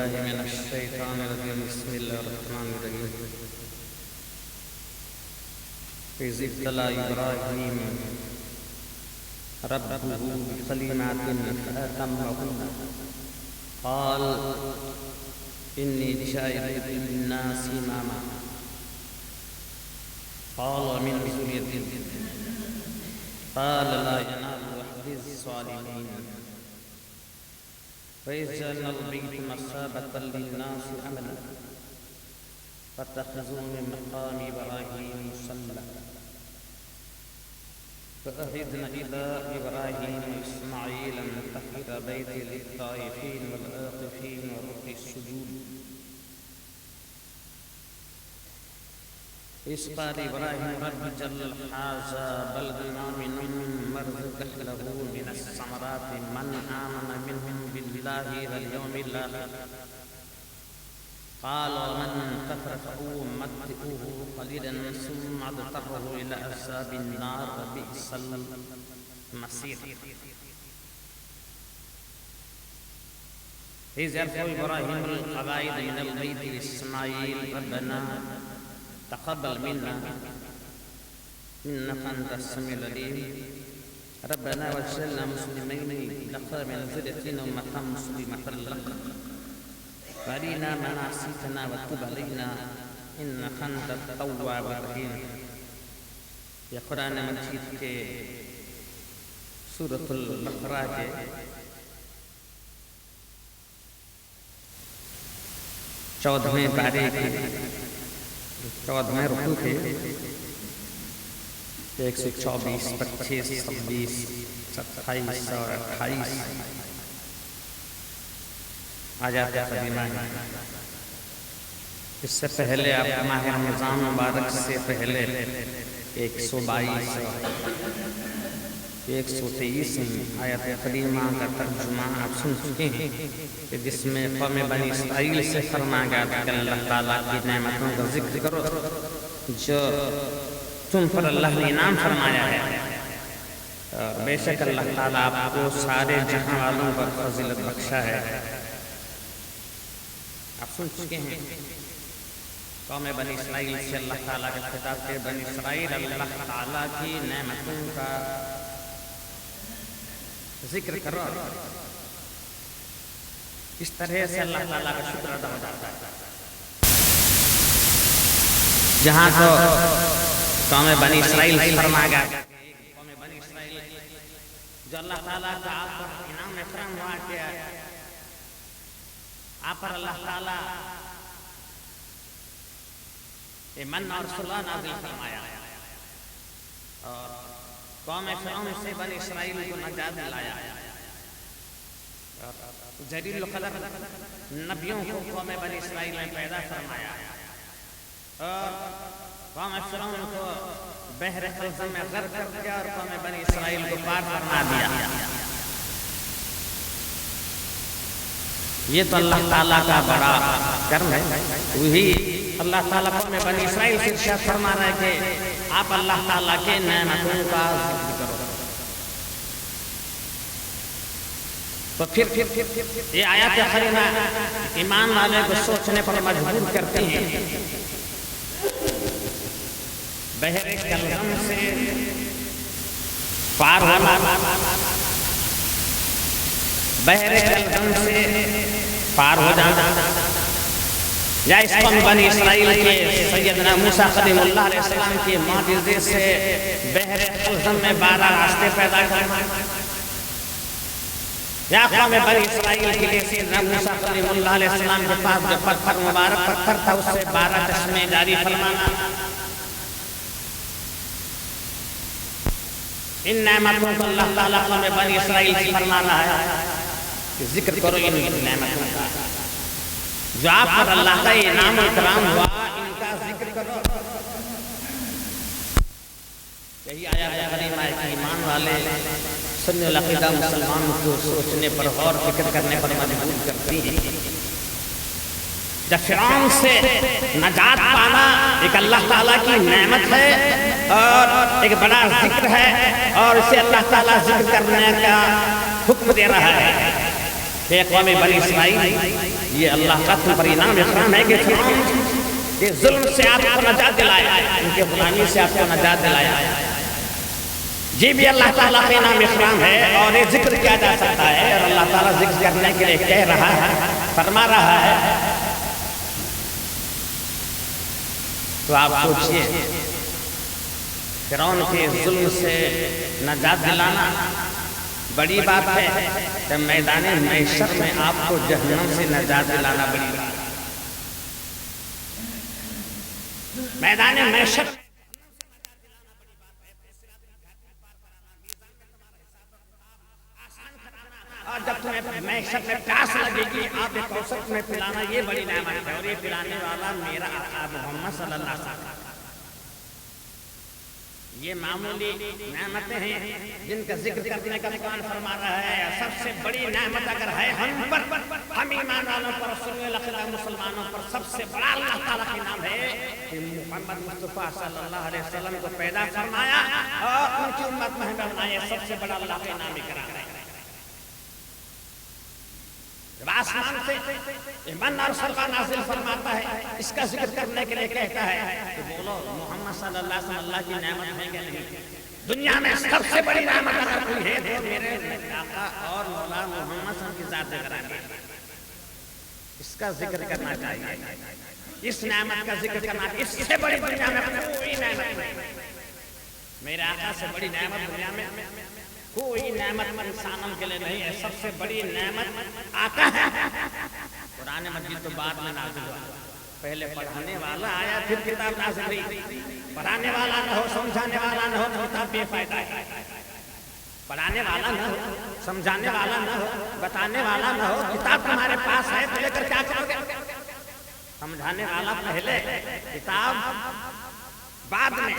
بالله من الشيطان الرجيم بسم الله الرحمن الرحيم إذ ابتلى إبراهيم ربه بكلمات فأتمهن قال إني جاعلك للناس إماما قال من ذريتي قال لا ينال عهد الظالمين وإذ جعلنا البيت مثابة للناس وأمنا فاتخذوا من مقام إبراهيم مصلى فعهدنا إلى إبراهيم وإسماعيل أن طهر بيتي للطائفين والعاكفين وركع السجود إذ قال إبراهيم رب اجعل هذا بلدا آمنا وارزق أهله من الثمرات من آمن منهم بالله واليوم الآخر قال ومن كفر فأمتعه قليلا ثم أضطره إلى عذاب النار وبئس المصير إذ يرفع إبراهيم القواعد من البيت إسماعيل ربنا تقبل منا إنك أنت السميع العليم ربنا واجعلنا مسلمين لك من ذريتنا أمة مسلمة لك وأرنا مناسكنا وتب علينا إنك أنت التواب الرحيم یہ قرآن مجید کے سورۃ البقرہ کے 14ویں پارے کے 14ویں رکوع کے 124 25 26 27 اور 28 آیات کریمہ ہیں۔ اس سے پہلے آپ ماہ رمضان مبارک سے پہلے 122 اور 123 آیات کریمہ کا ترجمہ آپ سن چکے ہیں کہ جس میں قوم بنی اسرائیل سے فرمایا گیا کہ اللہ تعالیٰ کی نعمتوں کا ذکر کرو جو تم پر اللہ نے انعام فرمایا ہے، اور بے شک اللہ تعالیٰ آپ کو سارے جہاں والوں پر فضیلت بخشا ہے۔ آپ سن چکے ہیں قوم بنی اسرائیل سے اللہ تعالیٰ کے خطاب کے بنی اسرائیل اللہ تعالیٰ کی نعمتوں کا ذکر کرو، اس طرح سے اللہ تعالیٰ کا شکر ادا ہو جاتا ہے۔ جہاں تو قوم بنی اسرائیل سے فرمایا گیا قوم بنی اسرائیل جو اللہ تعالیٰ کا آپ پر انعام اکرام ہوا کہ آپ پر اللہ تعالیٰ من اور سلوہ نازل فرمایا اور قوم فرعون سے بنی اسرائیل کو نجات دلایا، جلیل القدر نبیوں کو قوم بنی اسرائیل میں پیدا فرمایا اور قوم فرعون کو بحر قلزم میں غرق کر دیا اور قوم بنی اسرائیل کو پار فرما دیا۔ یہ تو اللہ تعالیٰ کا بڑا کرم ہے۔ وہی اللہ تعالیٰ قوم بنی اسرائیل سے ارشاد فرما رہا ہے کہ آپ اللہ تعالیٰ کے نعمتوں کا ذکر کرو۔ تو پھر یہ آیات کریمہ ایمان والے کو سوچنے پر مجبور کرتی ہیں۔ بحر قلزم سے پار ہونا، بحر قلزم سے پار ہو جانا، یا اس قوم بنی اسرائیل کے سیدنا موسیٰ قدیم اللہ علیہ السلام کے معجزے سے بحر قلزم میں 12 راستے پیدا کرنا، یا قوم بنی اسرائیل کے لیے سیدنا موسیٰ قدیم اللہ علیہ السلام کے پاس جو پتھر مبارک پتھر تھا اس سے 12 چشمے جاری فرمانا۔ ان نعمتوں کو اللہ تعالیٰ قوم بنی اسرائیل سے فرما رہا ہے کہ ذکر کرو ان نعمتوں کا جو آپ پر اللہ کا انعام و اکرام ہوا، ان کا ذکر کرو۔ یہی آیات کریمہ ہے کہ ایمان والے سنی العقیدہ مسلمانوں کو سوچنے پر غور فکر کرنے پر مجبور کرتی ہیں۔ جب فرعون سے نجات پانا ایک اللہ تعالیٰ کی نعمت ہے اور ایک بڑا ذکر ہے، اور اسے اللہ تعالیٰ ذکر کرنے کا حکم دے رہا ہے کہ قوم بنی اسرائیل یہ اللہ کا تم پر انعام اکرام ہے کہ یہ ظلم سے آپ کو نجات دلایا، ان کے غلامی سے آپ کو نجات دلایا، یہ بھی اللہ تعالیٰ کا انعام اکرام ہے۔ اور یہ ذکر کیا جا سکتا ہے، اور اللہ تعالیٰ ذکر کرنے کے لیے کہہ رہا ہے، فرما رہا ہے، تو آپ سوچئے فرعون کے ظلم سے نجات دلانا بڑی بات ہے، کہ میدان محشر میں آپ کو جہنم سے نجات دلانا بڑی بات ہے۔ میدان محشر اور جب تمہیں محشر میں پیاس لگے گی آپ ایک کوثر تمہیں پلانا، یہ بڑی نعمت ہے، اور یہ پلانے والا میرا آقا محمد صلی اللہ علیہ وسلم۔ یہ معمولی نعمتیں ہیں جن کا ذکر کرنے کا قرآن فرما رہا ہے۔ سب سے بڑی نعمت اگر ہے ہم پر، ہم ایمان والوں پر، رسول اللہ مسلمانوں پر، سب سے بڑا اللہ تعالیٰ کا نام ہے کہ محمد مصطفیٰ صلی اللہ علیہ وسلم کو پیدا فرمایا اور ان کی امت میں ہمیں بنایا۔ سب سے بڑا اللہ کا نام اکرام ہے۔ جب آسمان سے من اور سلقہ نازل فرماتا ہے، اس کا ذکر کرنے کے لیے کہتا ہے کہ بولو محمد صلی اللہ علیہ وسلم اللہ کی نعمت ہے کہ نہیں؟ دنیا میں سب سے بڑی نعمت اگر کوئی ہے تو میرے آقا اور مولا محمد صلی اللہ علیہ وسلم کی ذات گرامی ہے، اس کا ذکر کرنا چاہیے، اس نعمت کا ذکر کرنا۔ اس سے بڑی دنیا میں کوئی نعمت نہیں، میرے آقا سے بڑی نعمت دنیا میں کوئی نعمت انسانوں کے لیے نہیں ہے۔ سب سے بڑی نعمت آقا ہے۔ قرآن مجید تو بعد میں نازل ہوا، پہلے پڑھانے والا آیا پھر کتاب نازل ہوئی۔ پڑھانے والا نہ ہو، سمجھانے والا نہ ہو تو کتاب بے فائدہ ہے۔ پڑھانے والا نہ ہو، سمجھانے والا نہ ہو، بتانے والا نہ ہو، کتاب تمہارے پاس ہے تو لے کر کیا کرو گے؟ سمجھانے والا پہلے، کتاب بعد میں۔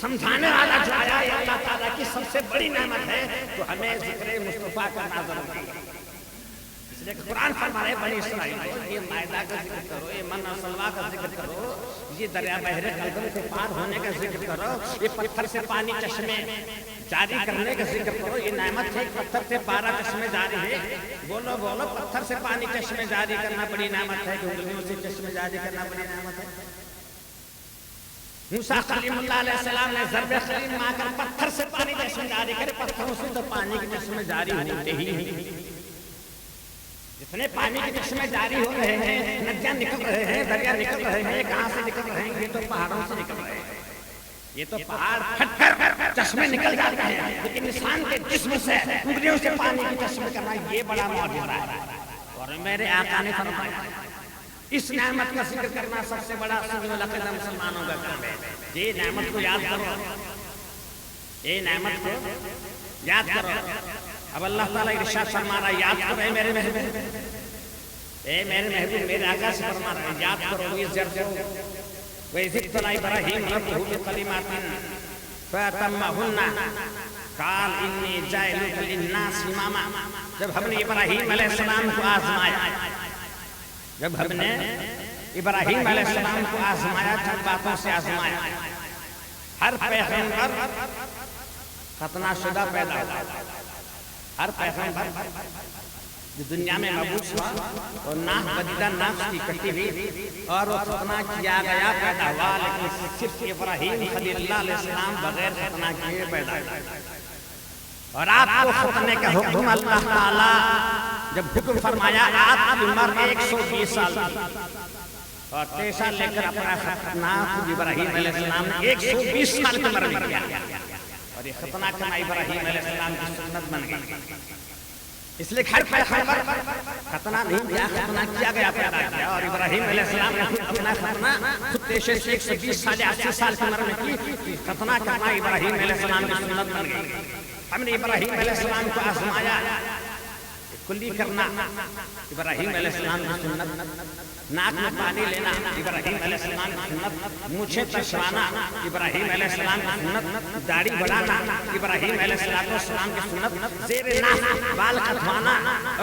سمجھانے والا جو آیا یہ اللہ تعالیٰ کی سب سے بڑی نعمت ہے، تو ہمیں ذکر مصطفیٰ کرنا ضروری ہے۔ اس لیے قرآن فرما رہے بنی اسرائیل کو یہ مائدہ کا ذکر کرو، یہ من اور سلویٰ کا ذکر کرو، یہ دریا بحر کلدم سے پار ہونے کا ذکر کرو، یہ پتھر سے پانی چشمے جاری کرنے کا ذکر کرو۔ یہ نعمت ہے، پتھر سے 12 چشمے جاری ہے۔ بولو بولو، پتھر سے پانی چشمے جاری کرنا بڑی نعمت ہے، کہ انگلیوں سے چشمے جاری کرنا بڑی نعمت ہے۔ موسیٰ کلیم اللہ علیہ السلام نے ضرب خلیم ماں کر پتھر سے پانی چشمے جاری کرے، پتھروں سے تو پانی کے چشمے جاری ہوتے ہی نہیں۔ جتنے پانی کے چشمے جاری ہو رہے ہیں، ندیاں نکل رہے ہیں، دریا نکل رہے ہیں، کہاں سے نکل رہے ہیں؟ یہ تو پہاڑوں سے نکل رہے ہیں۔ یہ تو پہاڑ پھٹ کر چشمے نکل جاتے ہیں، لیکن انسان کے جسم سے انگلیوں سے پانی کے چشمے کرنا یہ بڑا معجزہ ہے۔ اور میرے آقا نے فرمایا اس نعمت کا ذکر کرنا سب سے بڑا سننے والا قدم مسلمانوں کا کام ہے۔ یہ نعمت کو یاد کرو، یہ نعمت کو یاد کرو۔ اب اللہ تعالیٰ ارشاد فرما رہا ہے یاد کرو اے میرے محبوب، اے میرے محبوب میرے آقا سے فرما رہا ہے یاد کرو۔ وَإِذِ ابْتَلَىٰ إِبْرَاهِيمَ رَبُّهُ بِكَلِمَاتٍ فَأَتَمَّهُنَّ قَالَ إِنِّي جَاعِلُكَ لِلنَّاسِ إِمَامًا۔ جب ہم نے ابراہیم علیہ السلام کو آزمایا، جب ہم نے ابراہیم علیہ السلام کو آزمایا، چند باتوں سے آزمایا۔ ہر پیغمبر ختنہ شدہ پیدا ہوا، ہر پیغمبر جو دنیا میں مبعوث ہوا اور ناک بدیدہ ناک کی کٹی ہوئی اور وہ ختنہ کیا گیا پیدا ہوا، لیکن صرف ابراہیم خلیل اللہ علیہ السلام بغیر ختنہ کیے پیدا ہوا۔ اور آپ کو ختنے کا حکم اللہ تعالیٰ جب حکم فرمایا، آپ کی عمر 120 سال تھی اور پیشہ لے کر اپنا ختنہ ابراہیم علیہ السلام نے 120 سال کی عمر میں کیا، اور یہ ختنہ کرنا ابراہیم علیہ السلام کی سنت بن گئی۔ اس لیے ہر پیغمبر ختنہ نہیں کیا، ختنہ کیا گیا پیدا کیا، اور ابراہیم علیہ السلام نے اپنا ختنہ خود پیشے سے 120 سال 80 سال کی عمر میں کی۔ ختنہ کرنا ابراہیم علیہ السلام کی سنت بن گئی۔ ہم نے ابراہیم علیہ السلام کو آزمایا، کلی کرنا ابراہیم علیہ السلام کی سنت، ناک میں پانی لینا ابراہیم علیہ السلام کی سنت، مونچھیں تشوانا ابراہیم علیہ السلام کی سنت، داڑھی بڑھانا ابراہیم علیہ السلام کی سنت، زیر ناف بال کٹوانا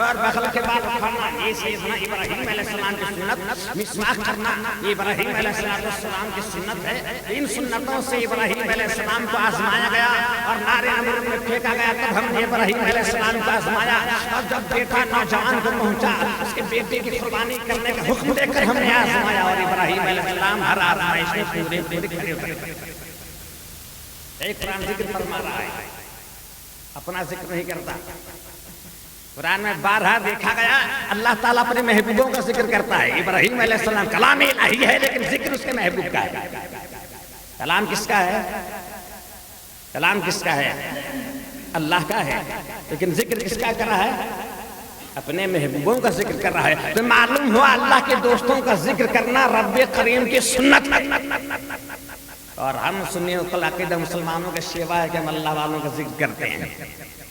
اور بغل کے بال اکھاڑنا یہ سیدنا ابراہیم علیہ السلام کی سنت، مسواک کرنا یہ ابراہیم علیہ السلام کی سنت ہے۔ ان سنتوں سے ابراہیم علیہ السلام کو آزمایا گیا اور نار نمرود میں پھینکا گیا، تب ہم نے ابراہیم علیہ السلام کو آزمایا، اور جب بیٹا نوجوان کو پہنچا، اس کے بیٹے کی قربانی کرنے کا حکم دے کر ہم نے آزمایا، اور ابراہیم علیہ السلام ہر آزمائش میں پورے کھڑے اترے۔ ایک قرآن ذکر فرما رہا ہے، اپنا ذکر نہیں کرتا۔ قرآن میں بارہا دیکھا گیا اللہ تعالیٰ اپنے محبوبوں کا ذکر کرتا ہے۔ ابراہیم علیہ السلام کلام الہی ہے، لیکن ذکر اس کے محبوب کا ہے۔ کلام کس کا ہے؟ کلام کس کا ہے؟ اللہ کا ہے، لیکن ذکر کس کا کر رہا ہے؟ اپنے محبوبوں کا ذکر کر رہا ہے۔ تو معلوم ہوا اللہ کے دوستوں کا ذکر کرنا رب کریم کی سنت ہے، اور ہم سنی عقیدہ مسلمانوں کا شیوا ہے کہ ہم اللہ والوں کا ذکر کرتے ہیں،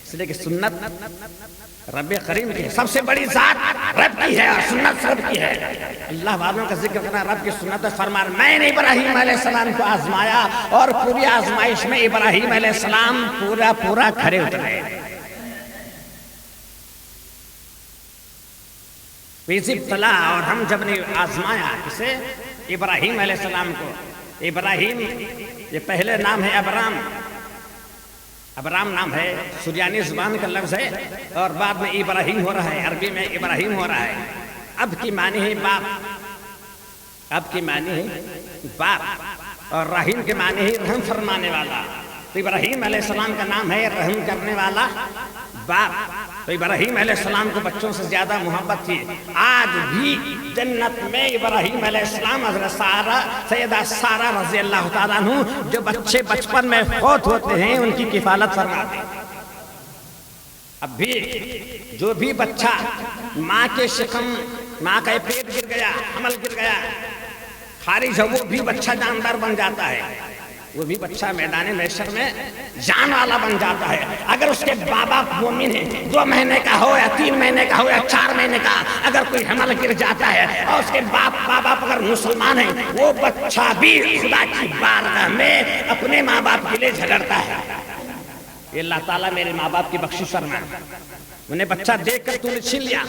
اس لیے کہ سنت رب کریم کی ہے، سب سے بڑی ذات رب کی ہے اور سنت رب کی ہے۔ اللہ والوں کا ذکر کرنا رب کی سنت ہے۔ فرمان میں نے ابراہیم علیہ السلام کو آزمایا، اور پوری آزمائش میں ابراہیم علیہ السلام پورا کھڑے اترے۔ ابتلا، اور ہم جب نے آزمایا کسے؟ ابراہیم علیہ السلام کو۔ ابراہیم یہ پہلے نام ہے ابرام، ابرام نام ہے، سریانی زبان کا لفظ ہے، اور بعد میں ابراہیم ہو رہا ہے، عربی میں ابراہیم ہو رہا ہے۔ اب کی معنی ہے باپ، اب کی معنی ہے باپ، اور رحیم کے معنی ہے رحم فرمانے والا۔ تو ابراہیم علیہ السلام کا نام ہے رحم کرنے والا باپ۔ تو ابراہیم علیہ السلام کو بچوں سے زیادہ محبت تھی۔ آج بھی جنت میں ابراہیم علیہ السلام، حضرت سارہ، سیدہ سارہ رضی اللہ تعالیٰ عنہ، جو بچے بچپن میں فوت ہوتے ہیں ان کی کفالت فرماتے ہیں۔ اب بھی جو بھی بچہ ماں کے شکم، ماں کا پیٹ گر گیا، حمل گر گیا، خارج ہو، وہ بھی بچہ جاندار بن جاتا ہے، وہ بھی بچہ میدان محشر میں جان والا بن جاتا ہے۔ اگر اس کے بابا مومن ہے، 2 مہینے کا ہو یا 3 مہینے کا ہو یا 4 مہینے کا، اگر کوئی حمل گر جاتا ہے اور اس کے باپ اگر مسلمان ہیں، وہ بچہ بھی خدا کی بارگاہ میں اپنے ماں باپ کے لیے جھگڑتا ہے۔ یہ اللہ تعالیٰ میرے ماں باپ کی بخشش فرمائے، انہیں بچہ دیکھ کر تو نے چھین لیا،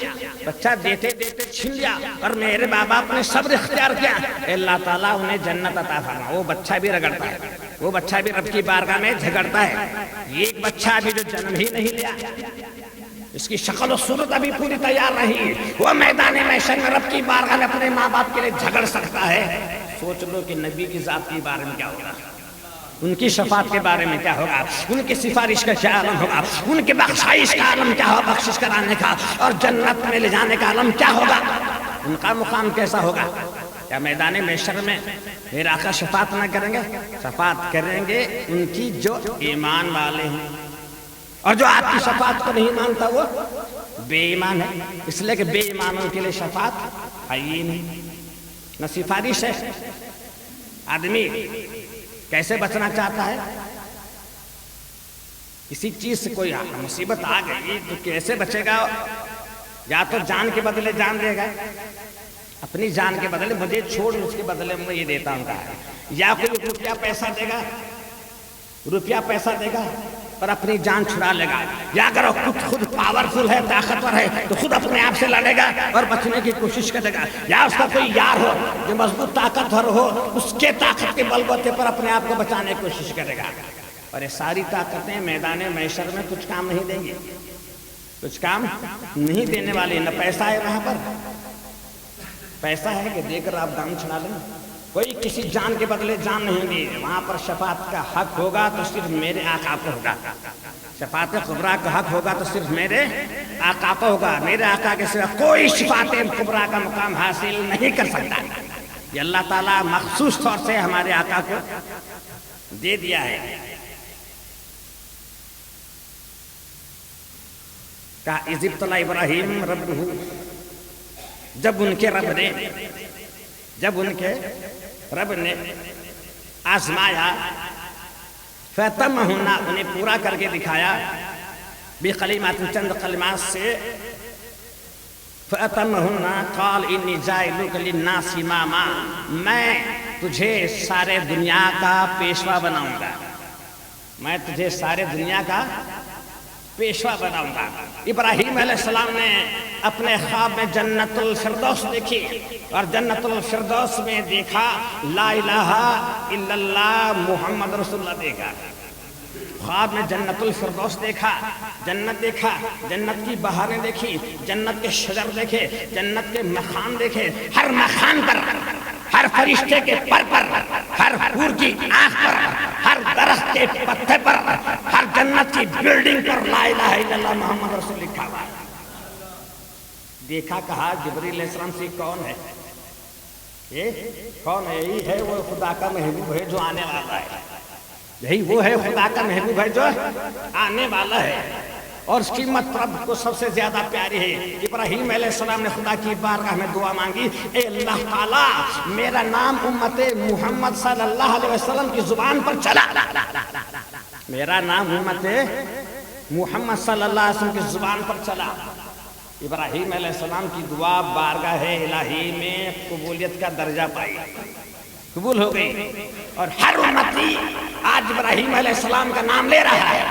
بچہ دیتے دیتے چھین لیا، اور میرے ماں باپ نے صبر اختیار کیا، اللہ تعالیٰ انہیں جنت عطا فرما۔ وہ بچہ بھی رگڑتا ہے، وہ بچہ بھی رب کی بارگاہ میں جھگڑتا ہے۔ ایک بچہ ابھی جو جنم ہی نہیں لیا، اس کی شکل و صورت ابھی پوری تیار نہیں، وہ میدان محشر میں رب کی بارگاہ میں اپنے ماں باپ کے لیے جھگڑ سکتا ہے۔ سوچ لو کہ نبی کی ذات کے بارے میں کیا ہوگا، ان کی شفاعت کے بارے میں کیا ہوگا، ان کی سفارش کا کیا عالم ہوگا، ان کی بخشائش کا عالم کیا ہوگا، بخشش کرانے کا اور جنت میں لے جانے کا عالم کیا ہوگا، ان کا مقام کیسا ہوگا۔ کیا میدان محشر میں میرے آقا شفاعت نہ کریں گے؟ شفاعت کریں گے ان کی جو ایمان والے ہیں، اور جو آپ کی شفاعت کو نہیں مانتا وہ بے ایمان ہے، اس لیے کہ بے ایمانوں کے لیے شفاعت ہے ہی نہیں، نہ سفارش ہے۔ آدمی کیسے بچنا چاہتا ہے؟ کسی چیز سے کوئی مصیبت آ گئی تو کیسے بچے گا؟ یا تو جان کے بدلے جان دے گا، اپنی جان کے بدلے مجھے چھوڑ، اس کے بدلے میں یہ دیتا ہوں، یا کوئی روپیہ پیسہ دے گا، روپیہ پیسہ دے گا اور اپنی جان چھڑا لے گا، یا اگر خود پاورفل ہے، طاقتور ہے تو خود اپنے آپ سے لڑے گا اور بچنے کی کوشش کرے گا، یا اس کا کوئی یار ہو جو مضبوط طاقتور ہو، اس کے طاقت کے بل بوتے پر اپنے آپ کو بچانے کی کوشش کرے گا۔ اور یہ ساری طاقتیں میدان محشر میں کچھ کام نہیں دیں گی، کچھ کام نہیں دینے والی۔ نہ پیسہ ہے وہاں پر، پیسہ ہے کہ دے کر آپ جان چھڑا لیں، کوئی کسی جان کے بدلے جان نہیں دی۔ وہاں پر شفاعت کا حق ہوگا تو صرف میرے آقا کو ہوگا، شفاعت کبریٰ کا حق ہوگا تو صرف میرے آقا کو ہوگا۔ میرے آقا کے سوا کوئی شفاعت کبریٰ کا مقام حاصل نہیں کر سکتا۔ یہ اللہ تعالیٰ مخصوص طور سے ہمارے آقا کو دے دیا ہے۔ کہا اذ ابتلی ابراہیم ربہ، جب ان کے رب نے آزمایا، فَتَمَّهُنَّ انہیں پورا کر کے دکھایا، بِقَلِمَاتٍ چند کلمات سے، فَأَتَمَّهُنَّ قَالَ إِنِّي جَاعِلُكَ لِلنَّاسِ إِمَامًا، میں تجھے سارے دنیا کا پیشوا بناؤں گا، میں تجھے سارے دنیا کا پیشوا بناؤں گا۔ ابراہیم علیہ السلام نے اپنے خواب میں جنت الفردوس دیکھی، اور جنت الفردوس میں دیکھا لا الہ الا اللہ محمد رسول اللہ دیکھا۔ خواب میں جنت الفردوس دیکھا، جنت دیکھا، جنت کی بہاریں دیکھی، جنت کے شجر دیکھے، جنت کے مکان دیکھے، ہر مکان پر، ہر فرشتے کے پر پر، ہر حور کی آنکھ پر، ہر درخت کے پتے پر، ہر جنت کی بلڈنگ پر لا الہ الا اللہ محمد رسول لکھا ہوا ہے۔ دیکھا، کہا جبریل علیہ السلام سے کون ہے؟ یہ کون ہے؟ یہی ہے وہ خدا کا محبوب ہے جو آنے والا ہے، یہی وہ ہے خدا کا محبوب ہے جو آنے والا ہے، اور اس کی قیمت رب کو سب سے زیادہ پیاری ہے۔ ابراہیم علیہ السلام نے خدا کی بارگاہ میں دعا مانگی، اے اللہ تعالیٰ میرا نام امت محمد صلی اللہ علیہ وسلم کی زبان پر چلا، میرا نام امت محمد صلی اللہ علیہ وسلم کی زبان پر چلا۔ ابراہیم علیہ السلام کی دعا بارگاہ الہی میں قبولیت کا درجہ پائی، قبول ہو گئی، اور ہر امتی آج ابراہیم علیہ السلام کا نام لے رہا ہے،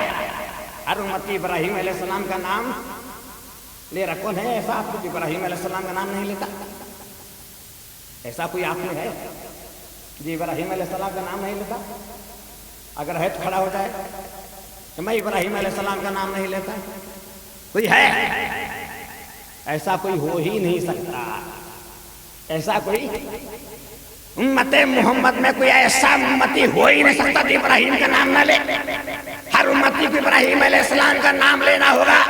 ہر امتی ابراہیم علیہ السلام کا نام لے رہا۔ کون ہے ایسا آپ کو ابراہیم علیہ السلام کا نام نہیں لیتا؟ ایسا کوئی آپ میں ہے جو ابراہیم علیہ السلام کا نام نہیں لیتا؟ اگر ہے تو کھڑا ہو جائے کہ میں ابراہیم علیہ السلام کا نام نہیں لیتا۔ کوئی ہے؟ ایسا کوئی ہو ہی نہیں سکتا، ایسا کوئی امت محمد میں کوئی ایسا امتی ہو ہی نہیں سکتا کہ ابراہیم کا نام نہ لے۔ ہر امتی کو ابراہیم علیہ السلام کا نام لینا ہوگا،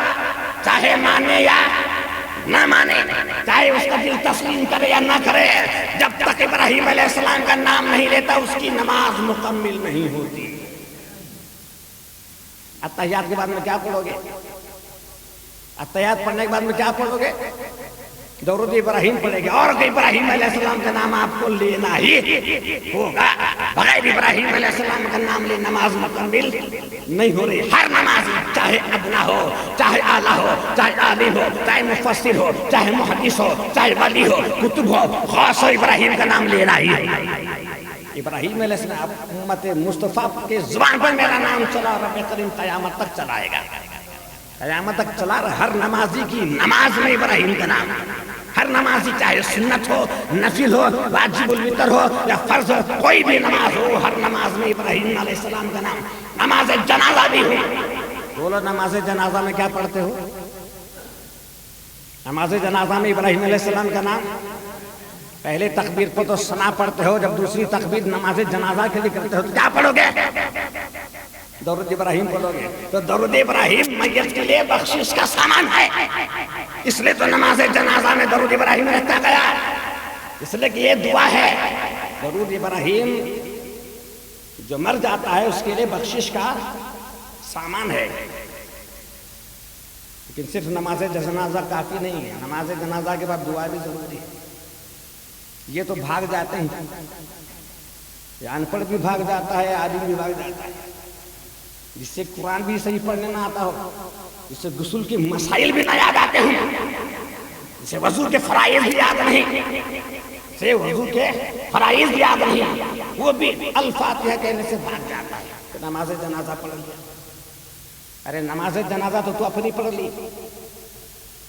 چاہے مانے یا نہ مانے، چاہے اس کا دل تسلیم کرے یا نہ کرے، جب تک ابراہیم علیہ السلام کا نام نہیں لیتا اس کی نماز مکمل نہیں ہوتی۔ اتحیات کے بعد میں کیا پڑھو گے؟ اتحیات پڑھنے کے بعد میں کیا پڑھو گے؟ درود ابراہیم پڑھے گے، اور ابراہیم علیہ السلام کا نام آپ کو لینا ہی ہوگا۔ بغیر ابراہیم علیہ السلام کا نام لے نماز مکمل نہیں ہو رہی۔ ہر نماز چاہے ادنا ہو، چاہے اعلیٰ ہو، چاہے عالم ہو، چاہے مفسر ہو، چاہے محدث ہو، چاہے ولی ہو، کتب ہو، خاص ہو، ابراہیم کا نام لینا ہی ہے۔ ابراہیم علیہ السلام امت مصطفیٰ کے زبان پر میرا نام چلا، رب کریم قیامت تک چلائے گا، قیامت تک چلا رہا۔ ہر نمازی کی نماز میں ابراہیم کا نام، ہر نمازی چاہے سنت ہو، نفل ہو، واجب الوتر ہو یا فرض ہو، کوئی بھی نماز ہو، ہر نماز میں ابراہیم علیہ السلام کا نام۔ نماز جنازہ بھی ہو، بولو نماز جنازہ میں کیا پڑھتے ہو؟ نماز جنازہ میں ابراہیم علیہ السلام کا نام۔ پہلے تکبیر کو تو ثنا پڑھتے ہو، جب دوسری تکبیر نماز جنازہ کے لیے کرتے ہو تو کیا پڑھو گے؟ درود ابراہیم پڑھو گے۔ تو درود ابراہیم میت کے لیے بخشش کا سامان ہے، اس لیے تو نماز جنازہ میں درود ابراہیم رہتا گیا، اس لیے کہ یہ دعا ہے۔ درود ابراہیم جو مر جاتا ہے اس کے لیے بخشش کا سامان ہے، لیکن صرف نماز جنازہ کافی نہیں ہے، نماز جنازہ کے بعد دعا بھی ضروری ہے۔ یہ تو بھاگ جاتے ہیں، یہ ان پڑھ بھی بھاگ جاتا ہے، عالم بھی بھاگ جاتا ہے، جس سے قرآن بھی صحیح پڑھنے نہ آتا ہو، جس سے غسل کے مسائل بھی نہ یاد آتے ہوں، جس سے وضو کے فرائض بھی یاد نہیں، سے وضو کے فرائض بھی یاد نہیں، وہ بھی الفاتحہ کہنے سے بھاگ جاتا ہے کہ نماز جنازہ پڑھ لیا۔ ارے نماز جنازہ تو اپنی پڑھ لی،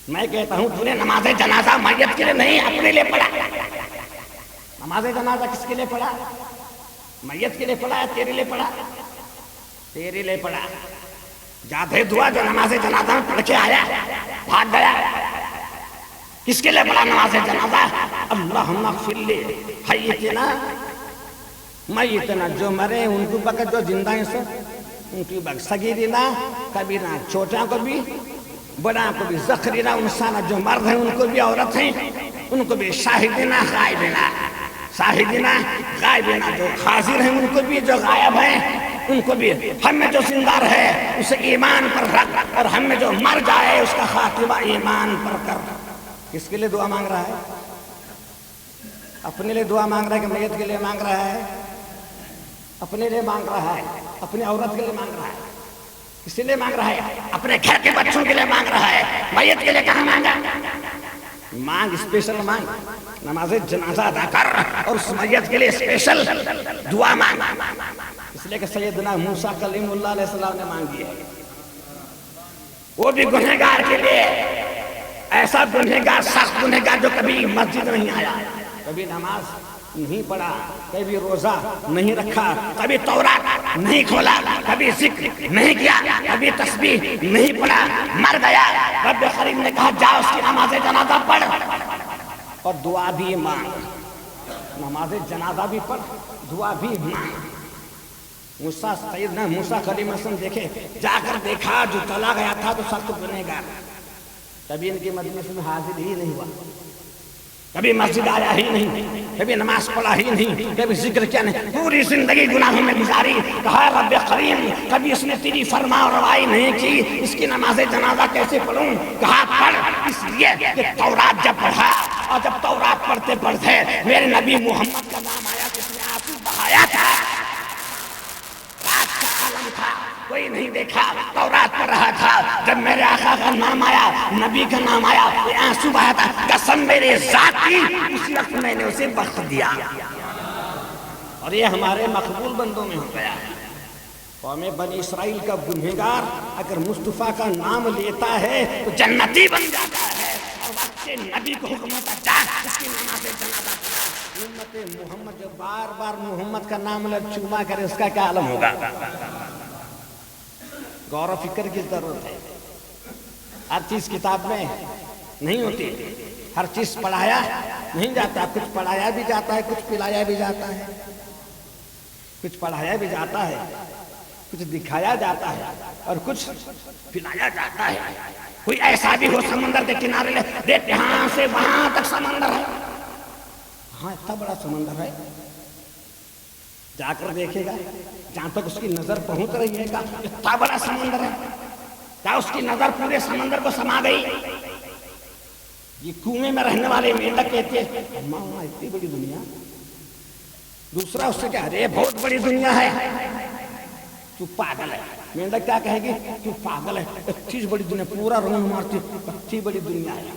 میں کہتا ہوں تو نے نماز جنازہ میت کے لیے نہیں اپنے لیے پڑھا۔ نماز جنازہ کس کے لیے پڑھا؟ میت کے لیے پڑھا یا تیرے لیے پڑھا؟ تیرے لیے پڑھا۔ جادے دعا جو نماز جنازہ میں پڑھ کے آیا بھاگ گیا، کس کے لیے پڑھا نماز جنازہ؟ اللہم اغفر لی حیتنا میتنا، جو مرے ان کو بخش، جو زندہ ہیں سو ان کی بخش، صغیرنا کبیرنا، چھوٹا کو بھی بڑا کو بھی، ذکرنا انسانا، جو مرد ہیں ان کو بھی، عورت ہیں ان کو بھی، شاہدنا غائبنا، شاہدنا غائبنا، جو حاضر ہیں ان کو بھی، جو غائب ہیں ان کو بھی۔ ہم میں جو زندہ ہے اسے ایمان پر رکھ، اور ہم میں جو مر جائے اس کا خاتمہ ایمان پر کر۔ کس کے لیے دعا مانگ رہا ہے؟ اپنے لیے دعا مانگ رہا ہے کہ میت کے لیے مانگ رہا ہے؟ اپنے لیے مانگ رہا ہے، اپنی عورت کے لیے مانگ رہا ہے، کس لیے مانگ رہا ہے؟ اپنے گھر کے بچوں کے لیے مانگ رہا ہے، میت کے لیے کہاں مانگا؟ مانگ، اسپیشل مانگ، نماز جنازہ ادا کر اور اس میت کے لیے اسپیشل دعا مانگ، اس لیے کہ سیدنا موسیٰ کلیم اللہ علیہ السلام نے مانگی ہے، وہ بھی گنہگار کے لیے، ایسا گنہگار، سخت گنہگار جو کبھی مسجد نہیں آیا، کبھی نماز نہیں پڑھا، کبھی روزہ نہیں رکھا، کبھی تورات نہیں کھولا، کبھی ذکر نہیں کیا، کبھی تسبیح نہیں پڑھا، مر گیا، رب کریم نے کہا جا اس کی نماز جنازہ پڑھ اور دعا بھی مانگ، نماز جنازہ بھی پڑھ، دعا بھی مانگ۔ موسیٰ سیدنا موسیٰ کلیم السلام دیکھے، جا کر دیکھا جو چلا گیا تھا تو سخت گنہگار، کبھی ان کے مجلس میں حاضر ہی نہیں ہوا، کبھی مسجد آیا ہی نہیں، کبھی نماز پڑھا ہی نہیں، کبھی ذکر کیا نہیں، پوری زندگی گناہوں میں گزاری۔ کہا رب کریم کبھی اس نے تیری فرما روائی نہیں کی، اس کی نماز جنازہ کیسے پڑھوں؟ کہا پڑھ، اس لیے کہ تورات جب پڑھا اور جب تورات پڑھتے پڑھتے میرے نبی محمد کا نام آیا تو اس نے آنسو بہایا تھا، رات کا عالم تھا، کوئی نہیں دیکھا، تورات پڑھ رہا تھا، جب میرے آقا کا نام آیا، نبی کا نام آیا، یہ آنسو بہایا تھا، قسم میرے ذات کی، اسی وقت میں نے اسے بخش دیا۔ اور یہ ہمارے مقبول بندوں میں ہو گیا۔ قوم بنی اسرائیل کا گنہگار اگر مصطفیٰ کا نام لیتا ہے تو جنتی بن جاتا ہے، اور وقت نبی کو حکم ہوتا جا اس کی نماز جنازہ پڑھا۔ امت محمد جو بار بار محمد کا نام لے چوما کرے اس کا کیا عالم ہوگا؟ غور و فکر کی ضرورت ہے۔ ہر چیز کتاب میں نہیں ہوتی، ہر چیز پڑھایا نہیں جاتا، کچھ پڑھایا بھی جاتا ہے، کچھ پلایا بھی جاتا ہے، کچھ پڑھایا بھی جاتا ہے، کچھ دکھایا جاتا ہے، اور کچھ پلایا جاتا ہے۔ کوئی ایسا بھی ہو سمندر کے کنارے لے دیکھ یہاں سے وہاں تک سمندر ہے، ہاں اتنا بڑا سمندر ہے، جا کر دیکھے گا جہاں تک اس کی نظر پہنچ رہی ہے گا، اتنا بڑا سمندر ہے، کیا اس کی نظر پورے سمندر کو سما گئی؟ یہ کنویں میں رہنے والے مینڈک کہتے ہیں اماں اتنی بڑی دنیا، دوسرا اس سے کیا ارے بہت بڑی دنیا ہے، تو پاگل ہے۔ مینڈک کیا کہے گی؟ تو پاگل ہے، اتنی بڑی دنیا، پورا رونگ مارتی، اتنی بڑی دنیا ہے۔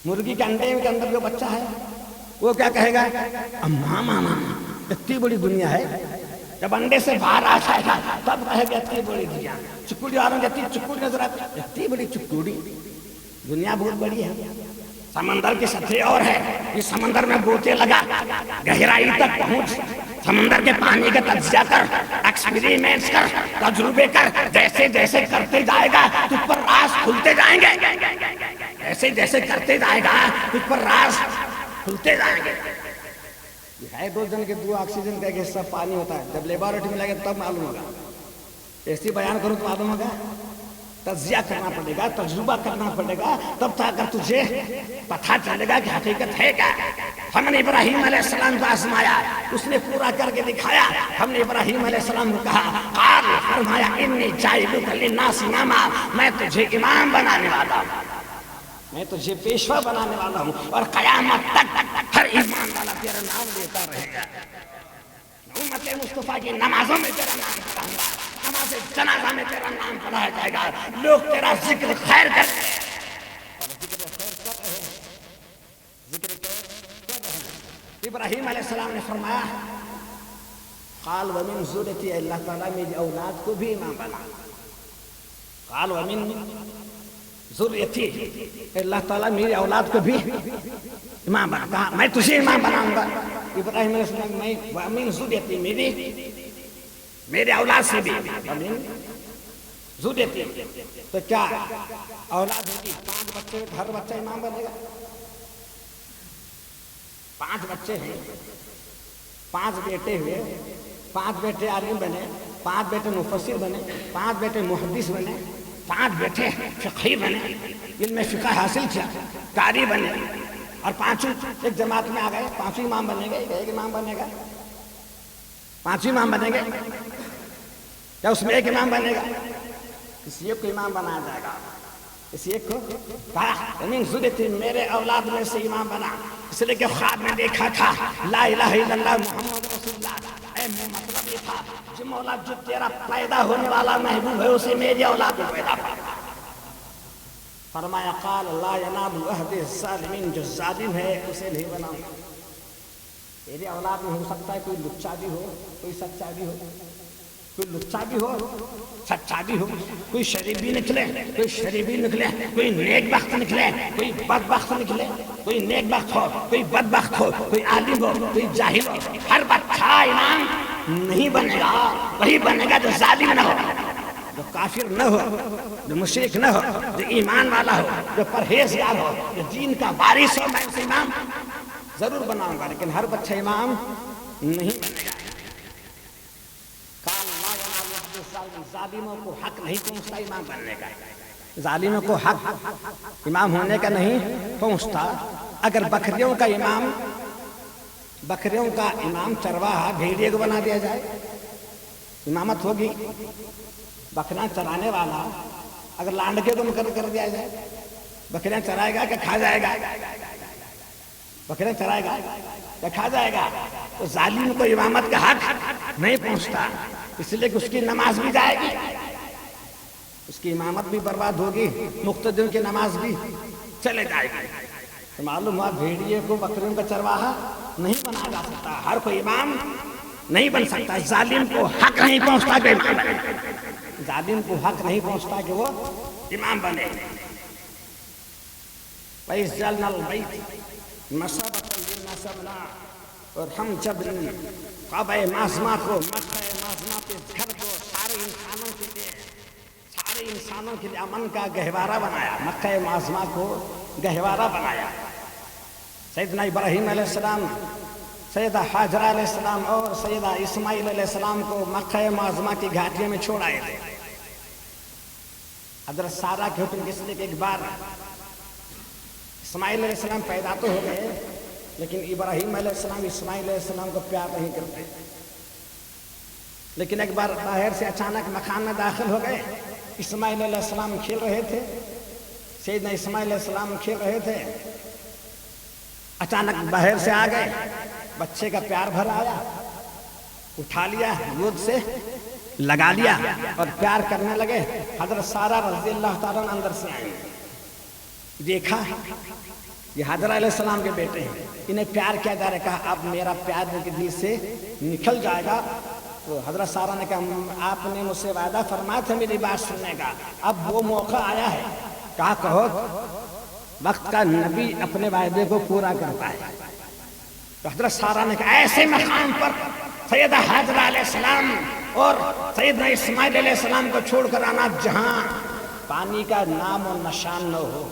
مرغی کے انڈے کے اندر جو بچہ ہے وہ کیا کہے گا؟ اماں ماما اتنی بڑی دنیا ہے۔ جب انڈے سے باہر آ جائے گا تب کہے گا اتنی بڑی دنیا۔ چکوڑی والوں جتنی چکوڑی نظر آتی اتنی بڑی چکوڑی، دنیا بہت بڑی ہے۔ سمندر کی سطح اور ہے، یہ سمندر میں گوتے لگا، گہرائی تک پہنچ، سمندر کے پانی کا تجزیہ کر، ایکسپیریمنٹس کر، تجربے کر، جیسے جیسے کرتے جائے گا تجھ پر راز کھلتے جائیں گے، جیسے جیسے کرتے جائے گا تجھ پر راز کھلتے جائیں گے۔ ہائیڈروجن کے دو آکسیجن کا ایک حصہ پانی ہوتا ہے، جب لیبارٹری میں لگے تب معلوم ہوگا، ایسی بیان کروں تو معلوم ہوگا، تجزیہ کرنا پڑے گا، تجربہ کرنا پڑے گا، تب تک تجھے پتہ چلے گا کہ حقیقت ہے کیا۔ ہم نے ابراہیم علیہ السلام کو آزمایا، اس نے پورا کر کے دکھایا۔ ہم نے ابراہیم علیہ السلام کو کہا، قال فرمایا انی جاعلک للناس اماما، میں تجھے امام بنانے والا ہوں، میں تجھے پیشوا بنانے والا ہوں، اور قیامت تک ہر ایمان والا تیرا نام لیتا رہے گا۔ امت مصطفیٰ کی نمازوں میں تیرا نام پڑھاؤں گا، نماز جنازہ میں تیرا نام پڑھایا جائے گا، لوگ تیرا ذکر خیر کریں گے، اور ذکر خیر کر رہے ہیں، ذکر خیر کر رہے ہیں۔ ابراہیم علیہ السلام نے فرمایا، قال ومن ذریتی، اللہ تعالیٰ میری اولاد کو بھی امام بنا، قال ومن ذریتی، اللہ تعالیٰ میری اولاد کو بھی امام بنا، کہا میں تجھے امام بناؤں گا۔ ابراہیم علیہ السلام میں ومن ذریتی، میرے اولاد سے بھی، ومن ذریتی، تو کیا اولاد ہوگی 5 بچے، ہر بچہ امام بنے گا؟ 5 بچے ہیں، 5 بیٹے ہوئے، 5 بیٹے عالم بنے، 5 بیٹے مفسر بنے، 5 بیٹے محدث بنے، 5 بیٹے فقیہ بنے، علم فقہ حاصل کیا، قاری بنے، اور 5 ایک جماعت میں آ گئے، 5 امام بنے گے، ایک امام بنے گا، 5 امام بنے گے، کیا اس میں ایک امام بنے گا؟ کسی ایک کو امام بنایا جائے گا، کسی ایک کو کہا من ذریتی، میرے اولاد میں سے امام بنا، اس لیے کہ خواب میں دیکھا تھا لا الہ الا اللہ محمد رسول اللہ، اے مطلب یہ تھا جو مولا جو تیرا پیدا ہونے والا محبوب ہے اسے میری اولاد میں پیدا فرما۔ فرمایا قال لا ینال عہد الظالمین، جو ظالم ہے اسے نہیں بناؤں گا۔ میری اولاد میں ہو سکتا ہے کوئی لچا بھی ہو، کوئی سچا بھی ہو، کوئی لچا بھی ہو سچا بھی ہو، کوئی شریف بھی نکلے کوئی شریف بھی نکلے، کوئی نیک بخت نکلے کوئی بدبخت نکلے، کوئی نیک بخت ہو کوئی بدبخت ہو، کوئی عالم ہو کوئی جاہل ہو، ہر بچہ امام نہیں بنے گا، وہی بنے گا جو ظالم نہ ہو، جو کافر نہ ہو، جو مشرک نہ ہو، جو ایمان والا ہو، جو پرہیزگار ہو، جو دین کا وارث ہو۔ میں اسے امام ضرور بناؤں گا، لیکن ہر بچہ امام نہیں بنے گا۔ ظالموں کو حق نہیں پہنچتا امام بننے کا، ظالموں کو حق امام ہونے کا نہیں پہنچتا۔ اگر بکریوں کا امام چرواہا بھیڑیے کو بنا دیا جائے، امامت ہوگی۔ بکریاں چرانے والا اگر لانڈکے کو مقرر کر دیا جائے، بکریاں چرائے گا کہ کھا جائے گا؟ بکریاں چرائے گا یا کھا جائے گا؟ تو ظالم کو امامت کا حق نہیں پہنچتا، اس لیے کہ اس کی نماز بھی جائے گی، اس کی امامت بھی برباد ہوگی، مقتدیوں کی نماز بھی چلے جائے گی۔ تو معلوم ہوا بھیڑیے کو بکریوں کا چرواہا نہیں بنا جا سکتا، ہر کوئی امام نہیں بن سکتا۔ ظالم کو حق نہیں پہنچتا کہ امام بنے، ظالم کو حق نہیں پہنچتا کہ وہ امام بنے۔ وَإِذْ جَعَلْنَا الْبَيْتَ مَثَابَةً لِلنَّاسِ وَأَمْنًا، اور ہم جب کعبہ معظمہ کو، مکہ معظمہ کے گھر کو سارے انسانوں کے لیے امن کا گہوارہ بنایا، مکہ معظمہ کو گہوارہ بنایا۔ سیدنا ابراہیم علیہ السلام، سیدہ حاجرہ علیہ السلام اور سیدہ اسماعیل علیہ السلام کو مکہ معظمہ کی گھاٹی میں چھوڑ آئے تھے۔ حضرت سارہ کے حکم کس لیے کہ ایک بار اسماعیل علیہ السلام پیدا تو ہو گئے، لیکن ابراہیم علیہ السلام اسماعیل علیہ السلام کو پیار نہیں کرتے، لیکن ایک بار باہر سے اچانک مکان میں داخل ہو گئے۔ اسماعیل علیہ السلام کھیل رہے تھے، سیدنا اسماعیل علیہ السلام کھیل رہے تھے، اچانک باہر سے آ گئے، بچے کا پیار بھر آیا، اٹھا لیا، گود سے لگا لیا اور پیار کرنے لگے۔ حضرت سارہ رضی اللہ تعالیٰ اندر سے آئے، دیکھا یہ حاجرہ علیہ السلام کے بیٹے ہیں، انہیں پیار کیا جا رہا ہے، کہا اب میرا پیار ان کے دل سے نکل جائے گا۔ تو حضرت سارہ نے کہا آپ نے مجھ سے وعدہ فرمایا تھا میری بات سننے کا، اب وہ موقع آیا ہے۔ کہا کہو، وقت کا نبی اپنے وعدے کو پورا کرتا ہے۔ تو حضرت سارہ نے کہا ایسے مقام پر سیدہ حاجرہ علیہ السلام اور سیدنا اسماعیل علیہ السلام کو چھوڑ کر آنا جہاں پانی کا نام و نشان نہ ہو،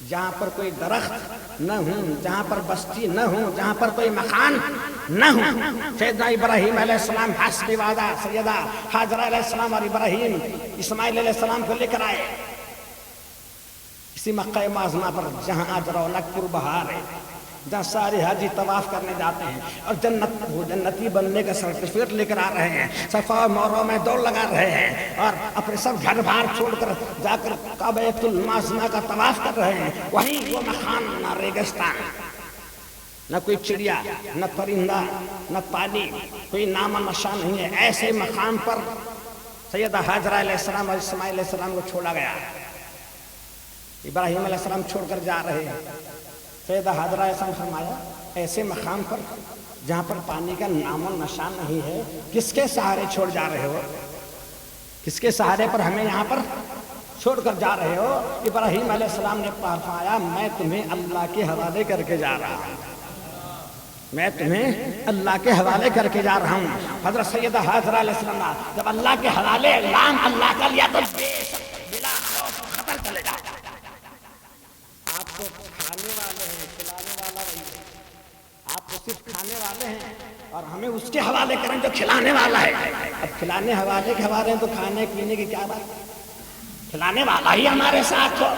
جہاں پر کوئی درخت نہ ہوں، جہاں پر بستی نہ ہوں، جہاں پر کوئی مکان نہ ہوں۔ سیدنا ابراہیم علیہ السلام حسب وعدہ سیدہ حاجرہ علیہ السلام اور ابراہیم اسماعیل علیہ السلام کو لے کر آئے اسی مکہ معظمہ پر، جہاں آج رونق پر بہار ہے، جہاں سارے حاجی طواف کرنے جاتے ہیں اور جنتی بننے کا سرٹیفکیٹ لے کر آ رہے ہیں، صفا و مروہ میں دوڑ لگا رہے ہیں اور اپنے سب گھر بار چھوڑ کر جا کر کعبہ المعظمہ کا طواف کر رہے ہیں۔ وہیں وہ مکان، نہ ریگستان، نہ کوئی چڑیا، نہ پرندہ، نہ پانی، کوئی نام و نشان نہیں ہے۔ ایسے مقام پر سیدہ حاجرہ علیہ السلام اور اسماعیل علیہ السلام کو چھوڑا گیا۔ ابراہیم علیہ السلام چھوڑ کر جا رہے ہیں، سیدہ حاجرہ علیہ السلام فرمایا ایسے مقام پر جہاں پر پانی کا نام و نشان نہیں ہے، کس کے سہارے چھوڑ جا رہے ہو؟ کس کے سہارے پر ہمیں یہاں پر چھوڑ کر جا رہے ہو؟ ابراہیم علیہ السلام نے فرمایا میں تمہیں اللہ کے حوالے کر کے جا رہا ہوں، میں تمہیں اللہ کے حوالے کر کے جا رہا ہوں۔ حضرت سیدہ حاجرہ علیہ السلام جب اللہ کے حوالے نام اللہ کا لیا تو بلا خوف قتل چلے جا۔ آپ کو کھانے والے ہیں، کھلانے والا وہی ہے، آپ کو صرف کھانے والے ہیں اور ہمیں اس کے حوالے کریں جو کھلانے والا ہے۔ اب کھلانے حوالے کے حوالے ہیں تو کھانے پینے کی کیا بات؟ کھلانے والا ہی ہمارے ساتھ ہو،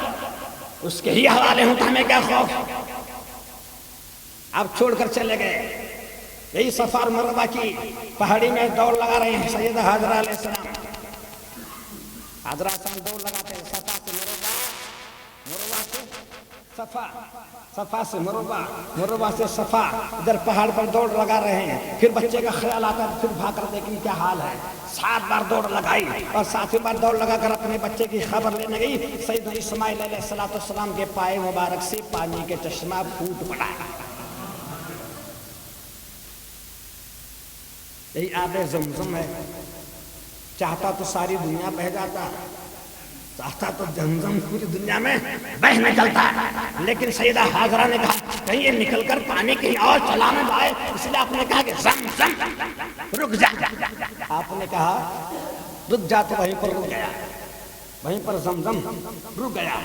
اس کے ہی حوالے ہوں تو ہمیں کیا خوف؟ اب چھوڑ کر چلے گئے، یہی صفا اور مروہ کی پہاڑی میں دوڑ لگا رہے ہیں سیدہ حاجرہ علیہ السلام۔ حاجرہ علیہ السلام دوڑ لگاتے ہیں صفا سے مروہ، مروہ سے صفا، صفا سے مروہ، مروہ سے صفا، ادھر پہاڑ پر دوڑ لگا رہے ہیں۔ پھر بچے کا خیال آتا ہے، پھر بھاگ کر دیکھیں کیا حال ہے۔ 7 بار دوڑ لگائی اور 7ویں بار دوڑ لگا کر اپنے بچے کی خبر لینے گئی۔ سیدنا اسماعیل علیہ السلام کے پائے مبارک سے پانی کے چشمہ پھوٹ پڑا۔ یہی آب زمزم ہے چاہتا تو ساری دنیا بہ جاتا، چاہتا تو زمزم پوری دنیا میں بہ نکلتا، لیکن سیدہ حاضرہ نے کہا کہیں یہ نکل کر پانی کہیں اور چلا نہ جائے، اس لیے آپ نے کہا کہ زمزم رک جا۔ آپ نے کہا رک جا تو وہیں پر رک گیا، وہیں پر زمزم رک گیا۔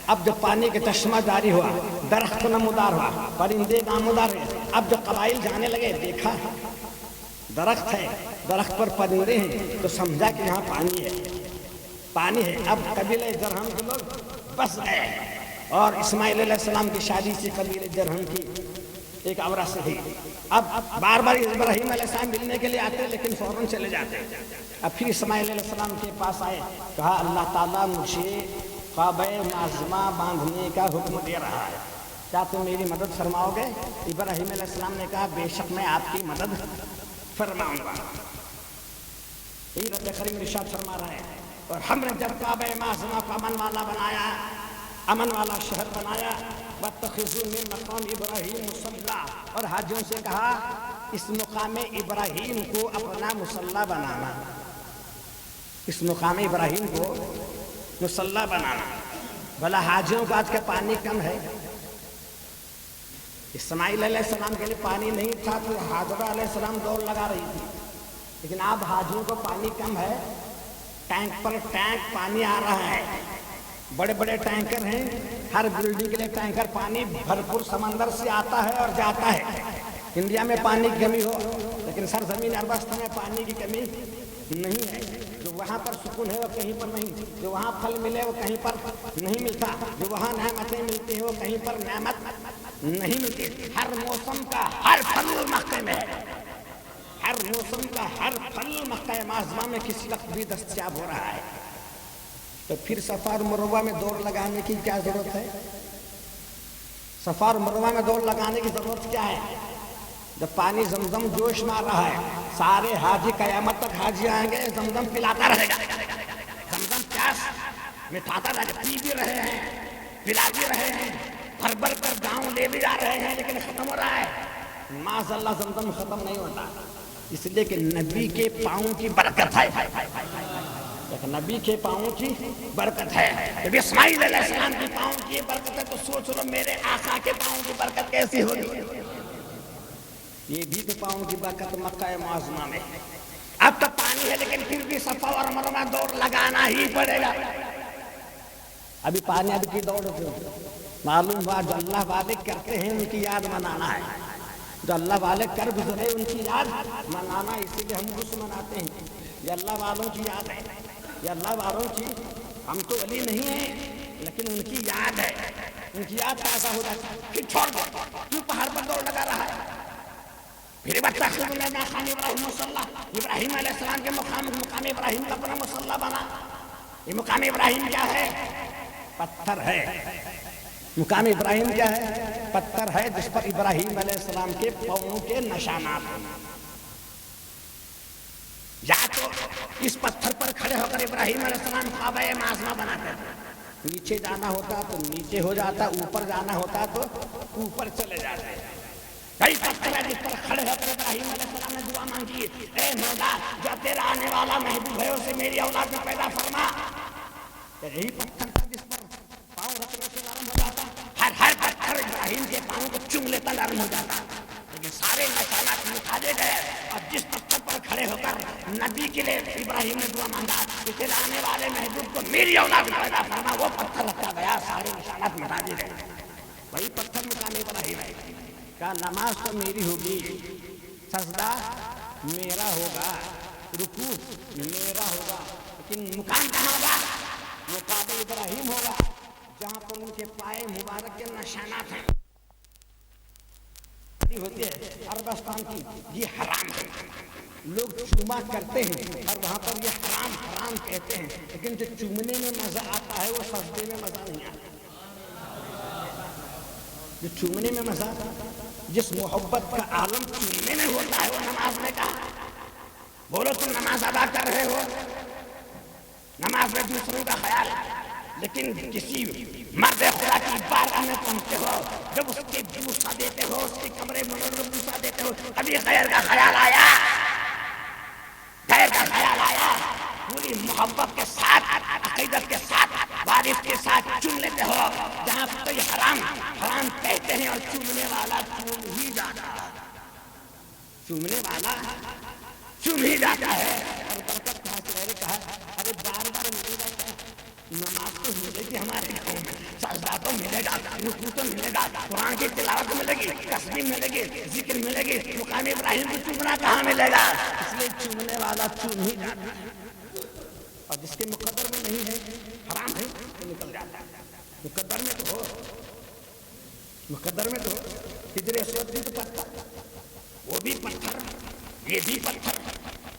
اب جب پانی کے چشمہ جاری ہوا، درخت نمودار ہوا، پرندے نمودار ہوئے، اب جب قبائل جانے لگے دیکھا درخت ہے، درخت پر پرندے ہیں، تو سمجھا کہ یہاں پانی ہے، پانی ہے۔ اب قبیلہ جرہم کے لوگ بس گئے، اور اسماعیل علیہ السلام کی شادی سے قبیلہ جرہم کی ایک عورت سے تھی۔ اب بار بار ابراہیم علیہ السلام ملنے کے لیے آتے لیکن فوراً چلے جاتے۔ اب پھر اسماعیل علیہ السلام کے پاس آئے، کہا اللہ تعالیٰ مجھے کعبہ معظمہ باندھنے کا حکم دے رہا ہے، کیا تم میری مدد فرماؤ گے؟ ابراہیم علیہ السلام نے کہا بے شک میں آپ کی مدد فرماؤں گا۔ یہ رب کریم ارشاد فرما رہا ہے، اور ہم نے جب کعبہ معظمہ کو امن والا بنایا، امن والا شہر بنایا، وَاتَّخِذُوا مِن مَقَامِ إِبْرَاهِيمَ مُصَلًّى، اور حاجیوں سے کہا اس مقام ابراہیم کو اپنا مصلی بنانا، اس مقام ابراہیم کو مصلی بنانا۔ بھلا حاجیوں کا آج کا پانی کم ہے، اسماعیل علیہ السلام کے لیے پانی نہیں تھا تو حاجرہ علیہ السلام دوڑ لگا رہی تھی، لیکن اب حاجیوں کو پانی کم ہے، ٹینک پر ٹینک پانی آ رہا ہے، بڑے بڑے ٹینکر ہیں، ہر بلڈنگ کے لیے ٹینکر پانی بھرپور سمندر سے آتا ہے اور جاتا ہے۔ انڈیا میں پانی کی کمی ہو لیکن سرزمین اربستہ میں پانی کی کمی نہیں ہے، جو وہاں پر سکون ہے وہ کہیں پر نہیں، جو وہاں پھل ملے وہ کہیں پر نہیں ملتا، جو وہاں نعمتیں ملتی ہیں وہ کہیں پر نعمت نہیں ملتی۔ ہر موسم کا ہر پھل مکے میں ہے، ہر موسم کا ہر پھل مکہ معظمہ میں کسی وقت بھی دستیاب ہو رہا ہے، تو پھر صفا اور مروہ میں دوڑ لگانے کی کیا ضرورت ہے؟ صفا اور مروہ میں دوڑ لگانے کی ضرورت کیا ہے؟ جب پانی زمزم جوش مار رہا ہے، سارے حاجی قیامت تک حاجی آئیں گے، زمزم پلاتا رہے گا، زمزم پیاس مٹھاتا رہے گا، پی بھی رہے ہیں، پلا بھی رہے ہیں، بھر بھر کر گاؤں لے بھی جا رہے ہیں، لیکن ختم ہو رہا ہے، معاذ اللہ زمزم ختم نہیں ہوتا، اس لیے کہ نبی کے پاؤں کی برکت ہے، نبی کے پاؤں کی برکت ہے۔ جب اسماعیل علیہ السلام کے پاؤں کی برکت ہے تو سوچ لو میرے آقا کے پاؤں کی برکت کیسی ہوگی۔ یہ بھی تو پاؤں کی برکت مکہ معظمہ میں۔ اب تو پانی ہے لیکن پھر بھی صفا اور مروہ دوڑ لگانا ہی پڑے گا۔ ابھی پانی اب کی دوڑ معلوم ہوا جو اللہ والے کرتے ہیں ان کی یاد منانا ہے، جو اللہ والے کر گزرے ان کی یاد منانا، اسی لیے ہم اس مناتے ہیں۔ یہ اللہ والوں کی یاد ہے، یہ اللہ والوں کی، ہم تو ولی نہیں ہیں لیکن ان کی یاد ہے، ان کی یاد ایسا ہو جاتا ہے کہ چھوڑ دو، کیوں پہاڑ پر دوڑ لگا رہا ہے؟ پھر ابراہیم علیہ السلام کے مقام ابراہیم کا اپنا مصلی بنا۔ یہ مقام ابراہیم کیا ہے؟ پتھر ہے۔ مقام ابراہیم کیا ہے؟ پتھر ہے جس پر ابراہیم علیہ السلام کے پاؤں کے نشانات ہیں۔ یا تو اس پتھر پر کھڑے ہو کر ابراہیم علیہ السلام کعبہ معظمہ بناتے تھے، نیچے جانا ہوتا تو نیچے ہو جاتا، اوپر جانا ہوتا تو اوپر چلے جاتے۔ کئی پتھر ہے جس پر کھڑے ہو کر ابراہیم علیہ السلام نے دعا مانگی، اے مولا جو تیرا آنے والا محبوب ہے اسے میری اولاد میں پیدا فرما۔ یہی پتھر تھا جس پر پاؤں رکھنے سے نرم ہو جاتا، ہر پتھر ابراہیم کے پاؤں کو چوم لیتا نرم ہو جاتا، لیکن سارے نشانات مٹا دے گئے۔ اور جس پتھر پر کھڑے ہو کر نبی کے لیے ابراہیم نے دعا مانگا کہ تیرے آنے والے محبوب کو میری اولاد میں پیدا فرما، وہ پتھر رکھا گیا، سارے نشانات مٹا دیے گئے۔ وہی پتھر مقام ابراہیم ہے۔ کہا نماز تو میری ہوگی، سجدہ میرا ہوگا، رکوع میرا ہوگا، لیکن مقام کہاں ہوگا؟ مقام ابراہیم ہوگا، جہاں پر ان کے پائے مبارک کے نشانات ہیں۔ ہوتی ہے عربستان کی، یہ حرام ہے، لوگ چوما کرتے ہیں اور وہاں پر یہ حرام حرام کہتے ہیں، لیکن جو چومنے میں مزہ آتا ہے وہ سجدے میں مزہ نہیں آتا۔ جو چومنے میں مزہ، جس محبت کا عالم چومنے میں ہوتا ہے وہ نماز میں کہا۔ بولو تم نماز ادا کر رہے ہو، نماز میں دوسروں کا خیال، لیکن کسی مرد خدا کی بارگاہ میں پہنچتے ہو، جب اس کے بوسہ دیتے ہو، اس کے کمرے منور بوسہ دیتے ہو، کبھی غیر کا خیال آیا؟ غیر کا خیال آیا؟ عقیدت کے ساتھ وارث کے ساتھ چوم لیتے ہو، جہاں تو یہ حرام حرام کہتے ہیں اور چومنے والا چوم ہی جاتا ہے، چومنے والا چوم ہی جاتا ہے۔ اور برکت کہاں سے نے کہا ارے بار بار ملے گا، نماز تو ملے گی ہمارے گاؤں میں، سجدہ تو ملے گا، رکوع تو ملے گا، قرآن کی تلاوت ملے گی، تسبیح ملے گی، ذکر ملے گی، مقام ابراہیم کو چومنا کہاں ملے گا؟ اس لیے چومنے والا چوم ہی جاتا ہے، اور جس کے مقدر میں نہیں ہے حرام ہے وہ نکل جاتا ہے۔ مقدر میں تو ہو، مقدر میں تو ہجر اسود بھی تو پتھر، وہ بھی پتھر، یہ بھی پتھر،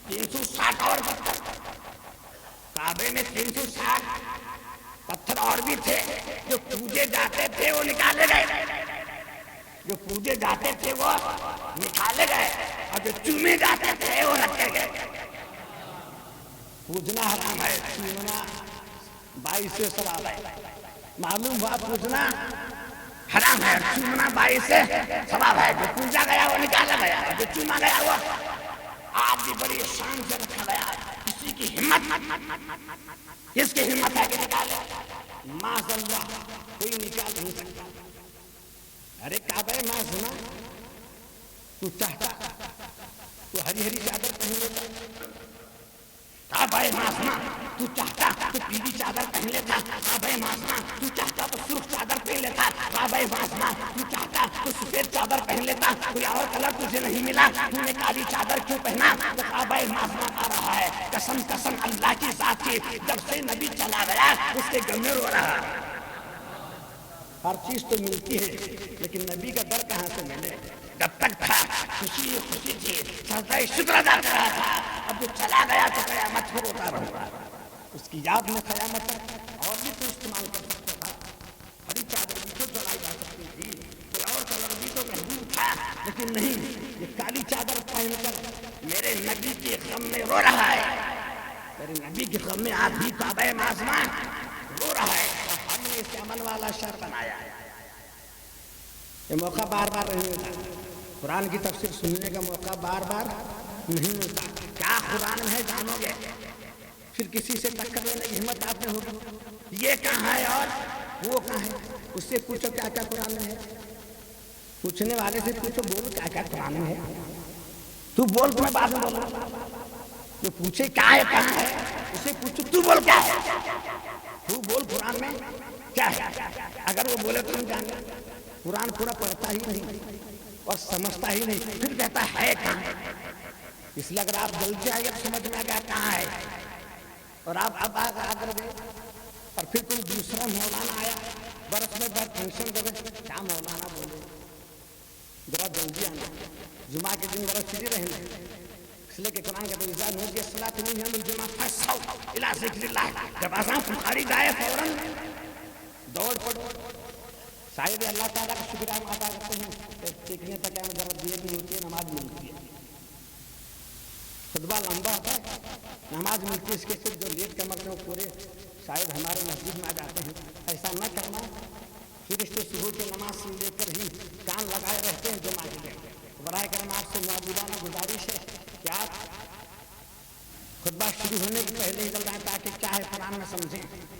360 اور پتھر، کعبے میں 360 پتھر اور بھی تھے جو پوجے جاتے تھے وہ نکالے گئے، جو پوجے جاتے تھے وہ نکالے گئے، اور جو چومے جاتے تھے وہ رکھے گئے۔ پوجنا حرام ہے، چومنا 22 ثواب ہے، معلوم ہوا پوجنا حرام ہے، چومنا 22 ثواب ہے، جو پوجا گیا وہ نکالا گیا، جو چوما گیا وہ آپ بھی بڑی شان سے رکھا گیا۔ کسی کی ہمت، کس کی ہمت ہے کہ نکالے؟ معاذ اللہ کوئی نکال نہیں سکتا۔ ارے کعبہ معاذنا تو چاہتا تو ہری ہری چادر پہن لیتا، کعبہ معاذنا تو چاہتا تو پیلی چادر پہن لیتا، کعبہ معاذنا تو چاہتا تو سرخ چادر پہن لیتا، کعبہ معاذنا تو چاہتا تو سفید چادر پہن لیتا، کوئی اور کلر تجھے نہیں ملا، تو نے کالی چادر کیوں پہنا؟ تو کعبہ معاذنا آ رہا ہے، قسم قسم اللہ کی ذات کی، جب سے نبی چلا گیا اس کے گھر میں رو رہا۔ ہر چیز تو ملتی ہے لیکن نبی کا در کہاں سے ملے؟ جب تک تھا خوشی خوشی تھی، سجدہ شکر ادا کر رہا تھا، اب جو چلا گیا تو قیامت پر روتا رہوں، اس کی یاد میں قیامت تک اور بھی تو استعمال کر سکتا تھا، ہری چادر بھی تو جلائی جا سکتی تھی، کوئی اور کلر بھی تو محبوب تھا، لیکن نہیں، یہ کالی چادر پہن کر میرے نبی کے غم میں رو رہا ہے، میرے نبی کے غم میں آج بھی کعبہ معاذنا رو رہا ہے، اور ہم نے اسے عمل والا شہر بنایا ہے۔ یہ موقع بار بار نہیں ملتا، قرآن کی تفسیر سننے کا موقع بار بار نہیں ملتا۔ کیا قرآن ہے جانو گے، پھر کسی سے ٹکر لینے کی ہمت آپ میں ہوگی، یہ کہاں ہے اور وہ کہاں ہے، اس سے پوچھو کیا کیا قرآن میں ہے، پوچھنے والے سے پوچھو بول کیا کیا قرآن میں ہے، تو بول تمہیں بعد میں بولنا، جو پوچھے کیا ہے کہاں ہے اسے پوچھو تو بول کیا ہے، تو بول قرآن میں کیا ہے، اگر وہ بولے تو ہم جان گے۔ قرآن پورا پڑھتا ہی نہیں اور سمجھتا ہی نہیں، پھر کہتا ہے کہاں، اس لیے اگر آپ جلدی آئیے تو سمجھ میں آ گیا کہاں ہے، اور آپ اب آ کر گئے اور پھر کوئی دوسرا مولانا آیا برس میں بڑا ٹینشن دے کیا مولانا بولے، ذرا جلدی آنا، جمعہ کے دن ذرا فری رہنا، اس لیے کہ قرآن کا اذا نودی الصلاۃ من یوم الجمعہ فاسعوا الی ذکر اللہ، جب اذان پکاری جائے فوراً دوڑ پڑو، شاید اللہ تعالیٰ کا شکر ہم ادا کرتے ہیں، سیکھنے تک ہمیں ذرا دیر بھی ہوتی ہے، نماز ملتی ہے، خطبہ لمبا ہوتا ہے، نماز ملتی ہے، اس کے صرف جو لیٹ کا مقصد وہ پورے شاید ہمارے مسجد میں آ جاتے ہیں، ایسا نہ کرنا، پھر اس سے صبح کی نماز سے لے کر ہی کان لگائے رہتے ہیں جمعہ کے لیے۔ براہ کرم آپ سے معذورانہ گزارش ہے کہ آپ خطبہ شروع ہونے کے پہلے نکل جائیں تاکہ کیا ہے قرآن میں سمجھیں۔